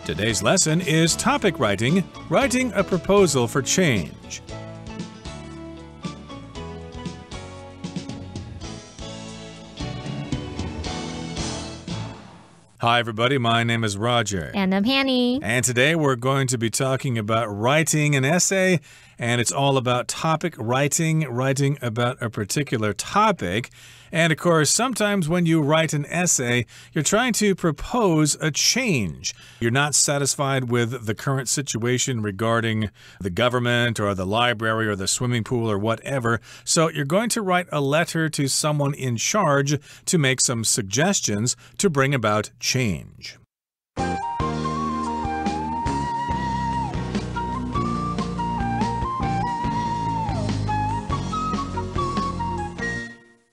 Today's lesson is topic writing, writing a proposal for change. Hi, everybody. My name is Roger. And I'm Hanny. And today we're going to be talking about writing an essay, and it's all about topic writing, writing about a particular topic. And of course, sometimes when you write an essay, you're trying to propose a change. You're not satisfied with the current situation regarding the government or the library or the swimming pool or whatever. So you're going to write a letter to someone in charge to make some suggestions to bring about change.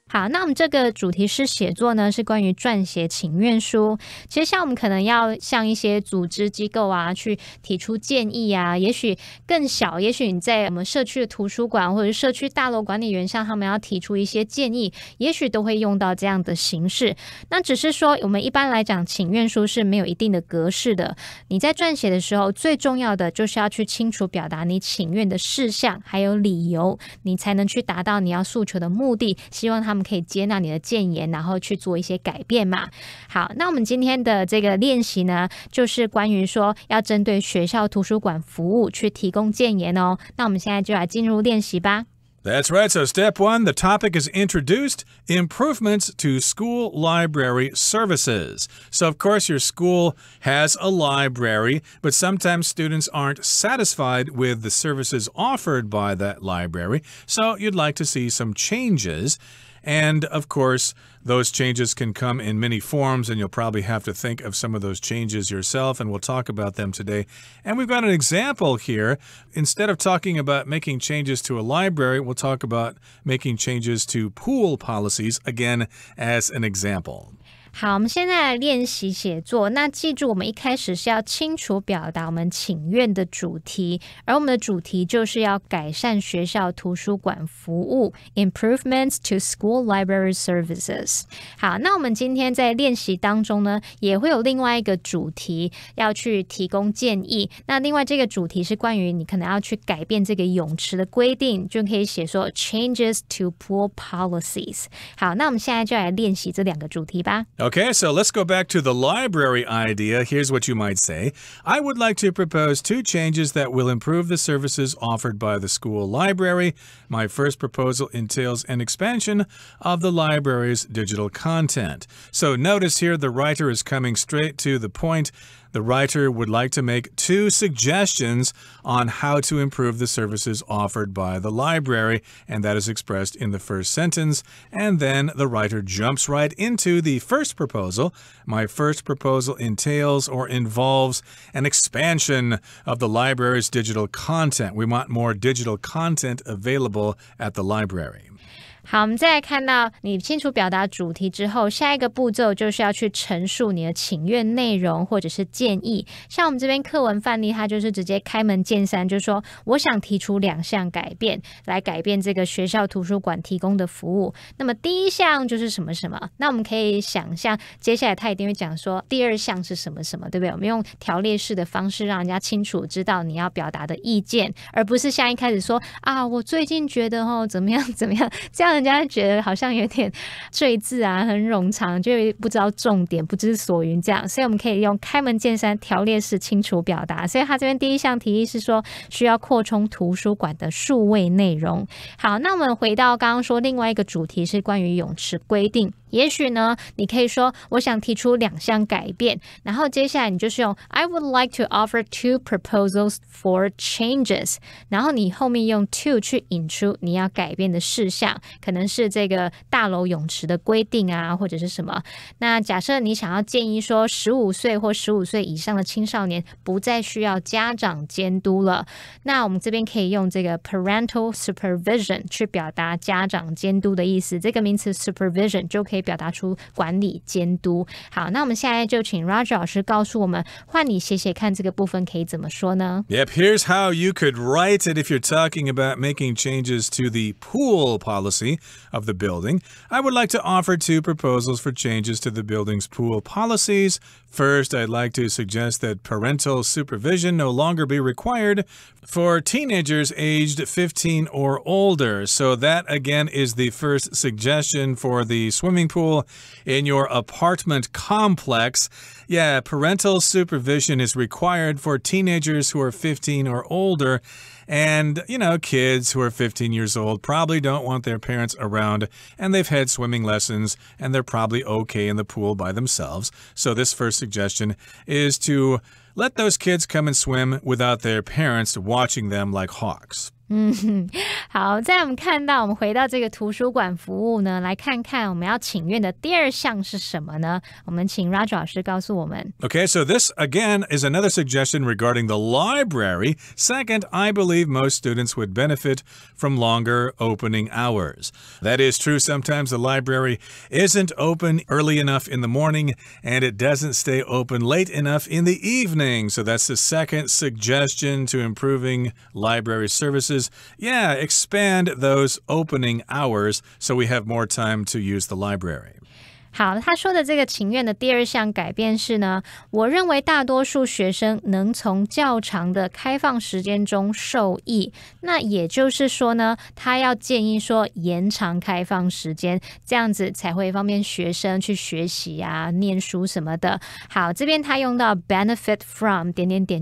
好，那我们这个主题式写作呢，是关于撰写请愿书。其实像我们可能要向一些组织机构啊，去提出建议啊，也许更小，也许你在我们社区的图书馆或者社区大楼管理员向他们要提出一些建议，也许都会用到这样的形式。那只是说，我们一般来讲，请愿书是没有一定的格式的。你在撰写的时候，最重要的就是要去清楚表达你请愿的事项，还有理由，你才能去达到你要诉求的目的。希望他们 可以接纳你的建言，然后去做一些改变嘛。好，那我们今天的这个练习呢，就是关于说要针对学校图书馆服务去提供建言哦。那我们现在就来进入练习吧。 That's right. So step one, the topic is introduced, improvements to school library services. So of course your school has a library, but sometimes students aren't satisfied with the services offered by that library. So you'd like to see some changes. And, of course, those changes can come in many forms, and you'll probably have to think of some of those changes yourself, and we'll talk about them today. And we've got an example here. Instead of talking about making changes to a library, we'll talk about making changes to pool policies, again, as an example. 好，我们现在来练习写作。那记住，我们一开始是要清楚表达我们请愿的主题，而我们的主题就是要改善学校图书馆服务 ，improvements to school library services。好，那我们今天在练习当中呢，也会有另外一个主题要去提供建议。那另外这个主题是关于你可能要去改变这个泳池的规定，就可以写说 changes to pool policies。好，那我们现在就来练习这两个主题吧。 Okay, so let's go back to the library idea. Here's what you might say. I would like to propose 2 changes that will improve the services offered by the school library. My first proposal entails an expansion of the library's digital content. So notice here the writer is coming straight to the point. The writer would like to make 2 suggestions on how to improve the services offered by the library, and that is expressed in the first sentence. And then the writer jumps right into the first proposal. My first proposal entails or involves an expansion of the library's digital content. We want more digital content available at the library. 好，我们再来看到你清楚表达主题之后，下一个步骤就是要去陈述你的请愿内容或者是建议。像我们这边课文范例，它就是直接开门见山，就是说我想提出2项改变，来改变这个学校图书馆提供的服务。那么第一项就是什么什么，那我们可以想象接下来他一定会讲说第2项是什么什么，对不对？我们用条列式的方式让人家清楚知道你要表达的意见，而不是像一开始说啊，我最近觉得怎么样怎么样，这样 人家觉得好像有点赘字啊，很冗长，就不知道重点，不知所云这样。所以我们可以用开门见山、条列式清楚表达。所以他这边第一项提议是说，需要扩充图书馆的数位内容。好，那我们回到刚刚说另外一个主题是关于泳池规定。 也许呢，你可以说我想提出2项改变，然后接下来你就是用 I would like to offer 2 proposals for changes， 然后你后面用 to 去引出你要改变的事项，可能是这个大楼泳池的规定啊，或者是什么。那假设你想要建议说15岁或15岁以上的青少年不再需要家长监督了，那我们这边可以用这个 parental supervision 去表达家长监督的意思。这个名词 supervision 就可以表达出管理监督。好，那我们现在就请 Roger 老师告诉我们，换你写写看这个部分可以怎么说呢？ Yep, here's how you could write it if you're talking about making changes to the pool policy of the building. I would like to offer 2 proposals for changes to the building's pool policies. First, I'd like to suggest that parental supervision no longer be required for teenagers aged 15 or older. So that, again, is the first suggestion for the swimming pool in your apartment complex. Yeah, parental supervision is required for teenagers who are 15 or older. And, kids who are 15 years old probably don't want their parents around, and they've had swimming lessons, and they're probably okay in the pool by themselves. So this first suggestion is to let those kids come and swim without their parents watching them like hawks. 好，在我们看到我们回到这个图书馆服务呢，来看看我们要请愿的第2项是什么呢？我们请 Roger 老师告诉我们。 Okay, so this again is another suggestion regarding the library. Second, I believe most students would benefit from longer opening hours. That is true. Sometimes the library isn't open early enough in the morning, and it doesn't stay open late enough in the evening. So that's the second suggestion to improving library services. Yeah, expand those opening hours so we have more time to use the library. 好，他说的这个请愿的第2项改变是呢，我认为大多数学生能从较长的开放时间中受益。那也就是说呢，他要建议说延长开放时间，这样子才会方便学生去学习啊、念书什么的。好，这边他用到 benefit from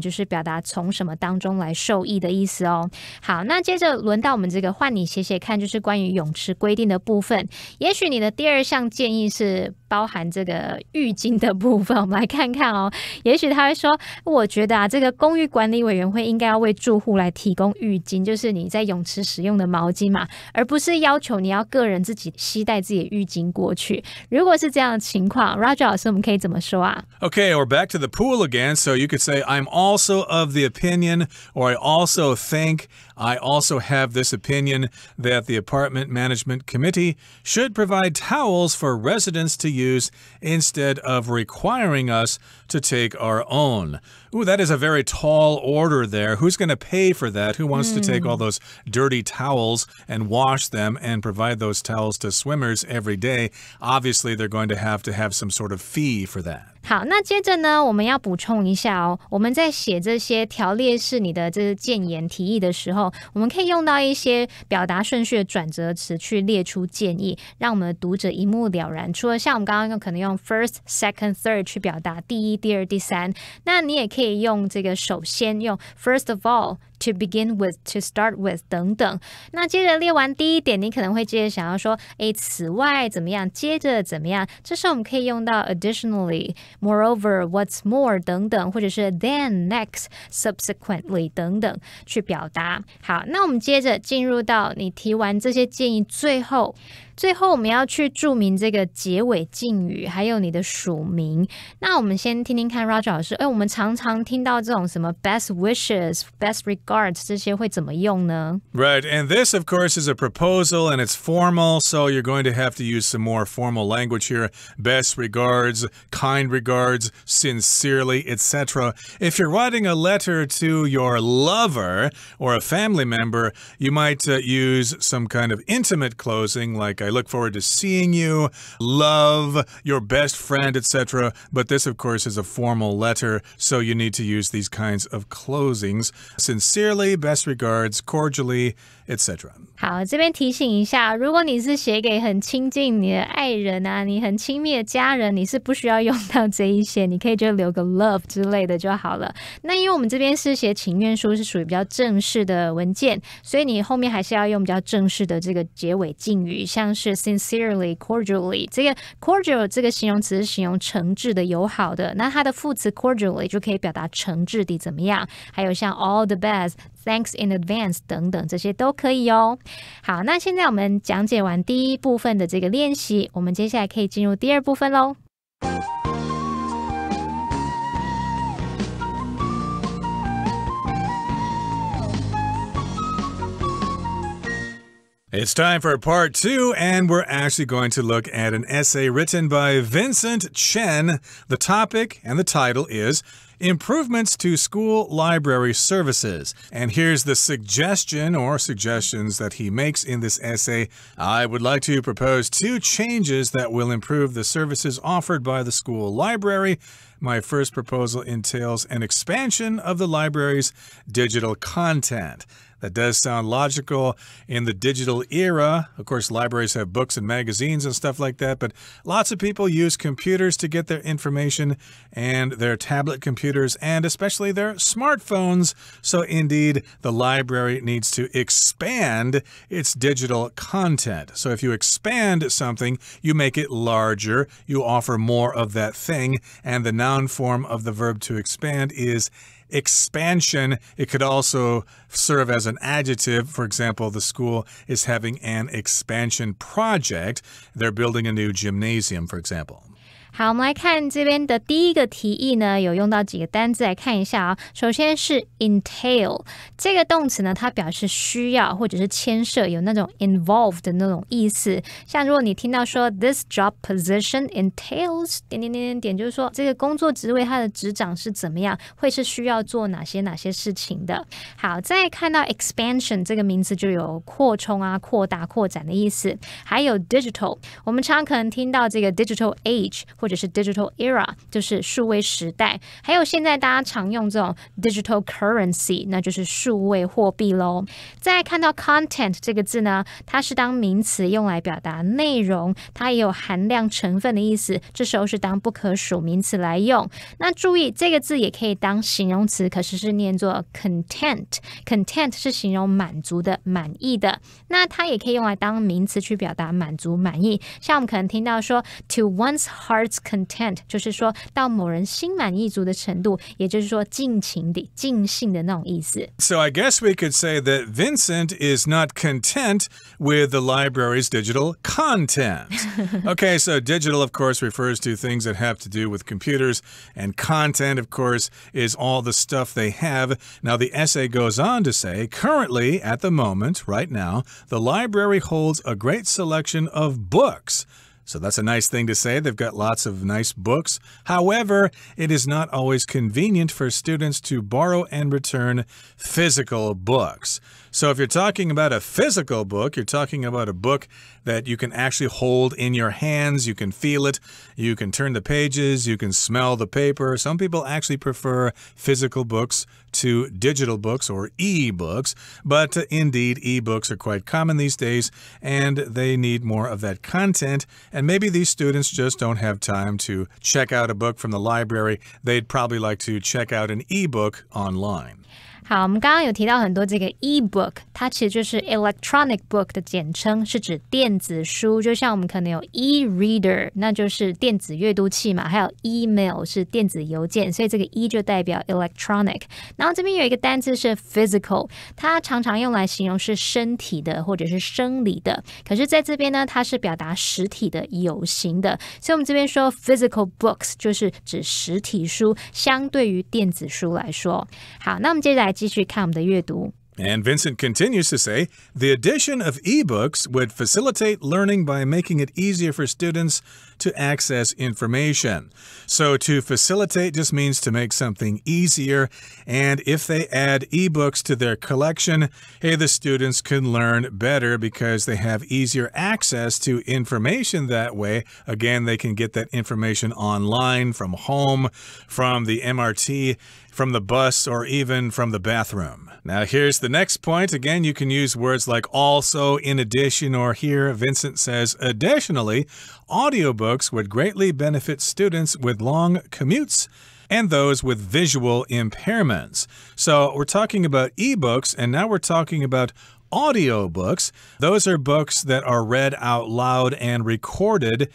就是表达从什么当中来受益的意思哦。好，那接着轮到我们这个换你写写看，就是关于泳池规定的部分。也许你的第2项建议是包含这个浴巾的部分，我们来看看哦。也许他会说，我觉得这个公寓管理委员会应该要为住户来提供浴巾，就是你在泳池使用的毛巾嘛，而不是要求你要个人自己携带自己的浴巾过去。如果是这样的情况 ，Roger 老师，我们可以怎么说啊？ Okay, we're back to the pool again. So you could say, I'm also of the opinion, or I also think, I also have this opinion that the apartment management committee should provide towels for residents to use instead of requiring us to take our own. Ooh, that is a very tall order there. Who's going to pay for that? Who wants to take all those dirty towels and wash them and provide those towels to swimmers every day? Obviously, they're going to have some sort of fee for that. 好，那接着呢，我们要补充一下哦，我们在写这些条列式你的这个建言提议的时候，我们可以用到一些表达顺序的转折词去列出建议，让我们的读者一目了然。除了像我们刚刚可能用 first, second, third 去表达第1、第2、第3，那你也可以用这个首先用 first of all。To begin with, to start with 等等。那接着列完第1点，你可能会接着想要说，此外怎么样，接着怎么样？这时候我们可以用到 additionally, moreover, what's more 等等，或者是 then, next, subsequently 等等去表达。好，那我们接着进入到你提完这些建议，最后我们要去注明这个结尾敬语，还有你的署名。那我们先听听看 Roger 老师，我们常常听到这种什么 best wishes、best regards 这些会怎么用呢？ Right, and this, of course, is a proposal and it's formal, so you're going to have to use some more formal language here. Best regards, kind regards, sincerely, etc. If you're writing a letter to your lover or a family member, you might use some kind of intimate closing like I look forward to seeing you, love, your best friend, etc. But this, of course, is a formal letter, so you need to use these kinds of closings. Sincerely, best regards, cordially, etc. 好，这边提醒一下，如果你是写给很亲近你的爱人啊，你很亲密的家人，你是不需要用到这一些，你可以就留个 love 之类的就好了。那因为我们这边是写请愿书，是属于比较正式的文件，所以你后面还是要用比较正式的这个结尾敬语，像是 sincerely, cordially。这个 cordial 这个形容词是形容诚挚的、友好的，那它的副词 cordially 就可以表达诚挚地怎么样。还有像 all the best、thanks in advance 等等，这些都可以哦。好，那现在我们讲解完第一部分的这个练习，我们接下来可以进入第2部分咯。It's time for part 2, and we're actually going to look at an essay written by Vincent Chen. The topic and the title is Improvements to School Library Services. And here's the suggestion or suggestions that he makes in this essay. I would like to propose 2 changes that will improve the services offered by the school library. My first proposal entails an expansion of the library's digital content. That does sound logical in the digital era. Of course, libraries have books and magazines and stuff like that, but lots of people use computers to get their information and their tablet computers and especially their smartphones. So indeed, the library needs to expand its digital content. So if you expand something, you make it larger, you offer more of that thing, and the noun form of the verb to expand is expansion. It could also serve as an adjective. For example, the school is having an expansion project. They're building a new gymnasium, for example. 好，我们来看这边的第一个题意呢，有用到几个单字来看一下啊。首先是 entail 这个动词呢，它表示需要或者是牵涉，有那种 involved 的那种意思。像如果你听到说 this job position entails 点点点点点，就是说这个工作职位它的职掌是怎么样，会是需要做哪些事情的。好，再看到 expansion 这个名词就有扩充啊、扩大、扩展的意思。还有 digital， 我们常常可能听到这个 digital age。或者是 digital era 就是数位时代，还有现在大家常用这种 digital currency 那就是数位货币咯。再看到 content 这个字呢，它是当名词用来表达内容，它也有含量成分的意思，这时候是当不可数名词来用。那注意这个字也可以当形容词，可是是念作 content 是形容满足的、满意的，那它也可以用来当名词去表达满足、满意。像我们可能听到说 to one's heart's content 就是说到某人心满意足的程度，也就是说尽情的、尽兴的那种意思。 So I guess we could say that Vincent is not content with the library's digital content. Okay, so digital, of course, refers to things that have to do with computers, and content, of course, is all the stuff they have. Now, the essay goes on to say, currently, at the moment, right now, the library holds a great selection of books. So that's a nice thing to say. They've got lots of nice books. However, it is not always convenient for students to borrow and return physical books. So if you're talking about a physical book, you're talking about a book that you can actually hold in your hands. You can feel it. You can turn the pages. You can smell the paper. Some people actually prefer physical books to digital books or e-books. But indeed, e-books are quite common these days, and they need more of that content. And maybe these students just don't have time to check out a book from the library. They'd probably like to check out an e-book online. 好，我们刚刚有提到很多这个 e-book， 它其实就是 electronic book 的简称，是指电子书。就像我们可能有 e-reader， 那就是电子阅读器嘛，还有 email 是电子邮件，所以这个 e 就代表 electronic。然后这边有一个单字是 physical， 它常常用来形容是身体的或者是生理的，可是在这边呢，它是表达实体的、有形的，所以我们这边说 physical books 就是指实体书，相对于电子书来说。好，那我们接下来继续看我们的阅读。And Vincent continues to say, the addition of ebooks would facilitate learning by making it easier for students to access information. So to facilitate just means to make something easier. And if they add ebooks to their collection, hey, the students can learn better because they have easier access to information that way. Again, they can get that information online, from home, from the MRT, from the bus, or even from the bathroom. Now, here's the next point. Again, you can use words like also, in addition, or here, Vincent says, additionally, audiobooks would greatly benefit students with long commutes and those with visual impairments. So we're talking about ebooks, and now we're talking about audiobooks. Those are books that are read out loud and recorded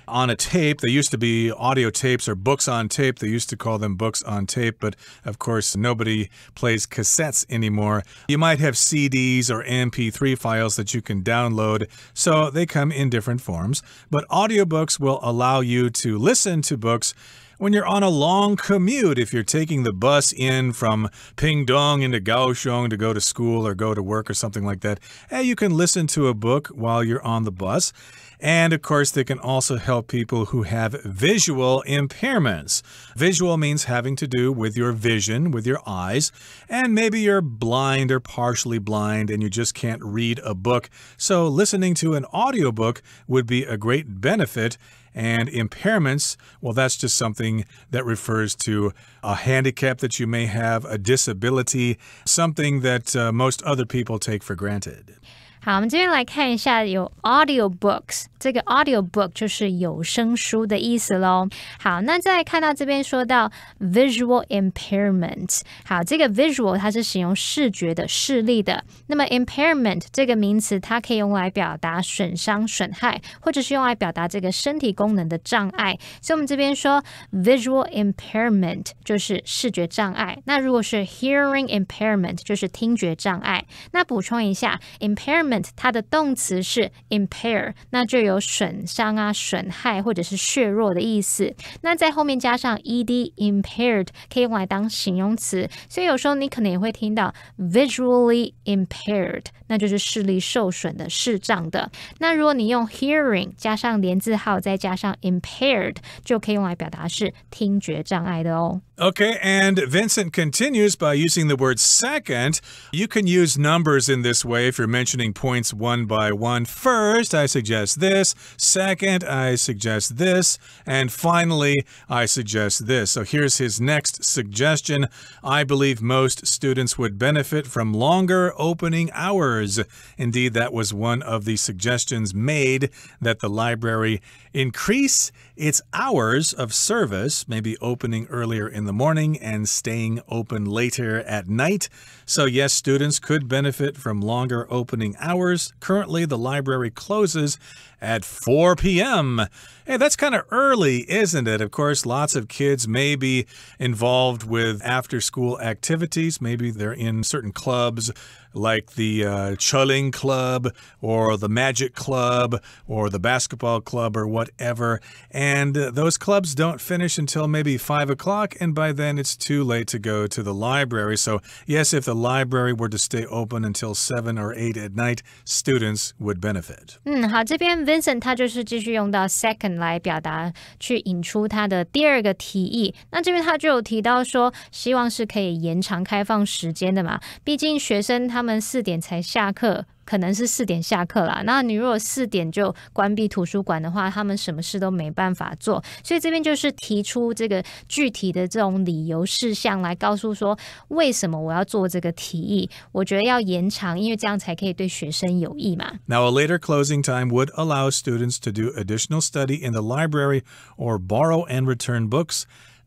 on a tape. They used to be audio tapes or books on tape. They used to call them books on tape, but of course nobody plays cassettes anymore. You might have CDs or MP3 files that you can download, so they come in different forms. But audiobooks will allow you to listen to books when you're on a long commute, if you're taking the bus in from Pingdong into Kaohsiung to go to school or go to work or something like that, you can listen to a book while you're on the bus. And, of course, they can also help people who have visual impairments. Visual means having to do with your vision, with your eyes. And maybe you're blind or partially blind and you just can't read a book. So listening to an audiobook would be a great benefit. And impairments, well, that's just something that refers to a handicap that you may have, a disability, something that most other people take for granted. 好，我们这边来看一下有 audiobooks， 这个 audiobook 就是有声书的意思咯。好，那再看到这边说到 visual impairment， 好，这个 visual 它是形容视觉的视力的，那么 impairment 这个名词它可以用来表达损伤损害，或者是用来表达这个身体功能的障碍，所以我们这边说 visual impairment 就是视觉障碍，那如果是 hearing impairment 就是听觉障碍。那补充一下 impairment它的动词是 impair， 那就有损伤啊、损害或者是削弱的意思。那在后面加上 ed impaired 可以用来当形容词，所以有时候你可能也会听到 visually impaired， 那就是视力受损的、视障的。那如果你用 hearing 加上连字号再加上 impaired， 就可以用来表达是听觉障碍的哦。Okay, and Vincent continues by using the word second. You can use numbers in this way if you're mentioning points one by one. First, I suggest this. Second, I suggest this. And finally, I suggest this. So here's his next suggestion. I believe most students would benefit from longer opening hours. Indeed, that was one of the suggestions made, that the library increase its hours of service, maybe opening earlier in the morning and staying open later at night. So yes, students could benefit from longer opening hours. Currently, the library closes at 4 p.m. Hey, that's kind of early, isn't it? Of course, lots of kids may be involved with after-school activities. Maybe they're in certain clubs like the Choling Club or the Magic Club or the Basketball Club or whatever. And those clubs don't finish until maybe 5 o'clock, and by then it's too late to go to the library. So yes, if the library were to stay open until 7 or 8 at night, students would benefit. 好，这边 Vincent 他就是继续用到 second 来表达，去引出他的第二个提议。那这边他就有提到说，希望是可以延长开放时间的嘛，毕竟学生他们4点才下课。可能是4点下课啦，那你如果4点就关闭图书馆的话，他们什么事都没办法做，所以这边就是提出这个具体的这种理由事项来告诉说为什么我要做这个提议，我觉得要延长，因为这样才可以对学生有益嘛。Now, a later closing time would allow students to do additional study in the library or borrow and return books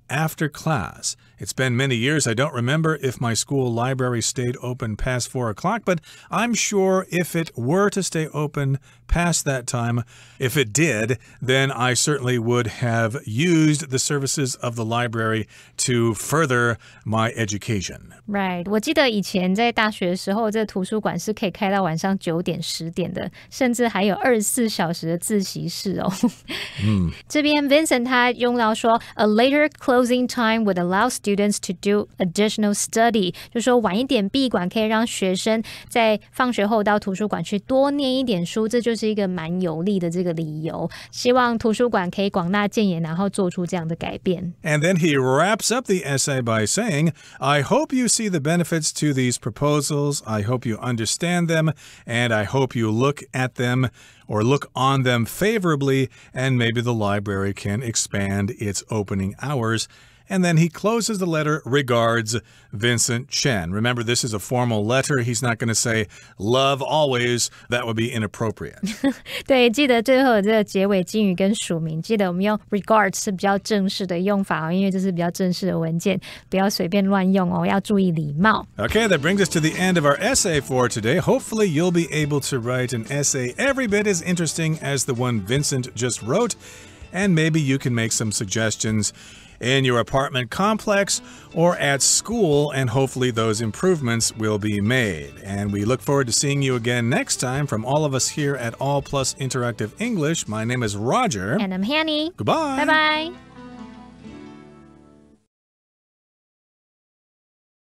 after class. It's been many years. I don't remember if my school library stayed open past 4 o'clock, but I'm sure if it were to stay open past that time, if it did, then I certainly would have used the services of the library to further my education. Right. 我记得以前在大学的时候，这图书馆是可以开到晚上9点、10点的，甚至还有24小时的自习室哦。这边 Vincent 他用到说 ，a later closing time would allow students to do additional study， 就说晚一点闭馆可以让学生在放学后到图书馆去多念一点书，这就是一个蛮有利的这个理由。希望图书馆可以广纳谏言，然后做出这样的改变。And then he wraps up the essay by saying, I hope you see the benefits to these proposals. I hope you understand them, and I hope you look at them or look on them favorably, and maybe the library can expand its opening hours. And then he closes the letter, regards, Vincent Chen. Remember, this is a formal letter. He's not going to say, love always. That would be inappropriate. 对，记得最后有这个结尾敬语跟署名，记得我们用 regards 是比较正式的用法哦，因为这是比较正式的文件，不要随便乱用哦，要注意礼貌。Okay, that brings us to the end of our essay for today. Hopefully, you'll be able to write an essay every bit as interesting as the one Vincent just wrote, and maybe you can make some suggestions in your apartment complex or at school, and hopefully those improvements will be made. And we look forward to seeing you again next time. From all of us here at All+ Interactive English, my name is Roger. And I'm Hanny. Goodbye. Bye-bye.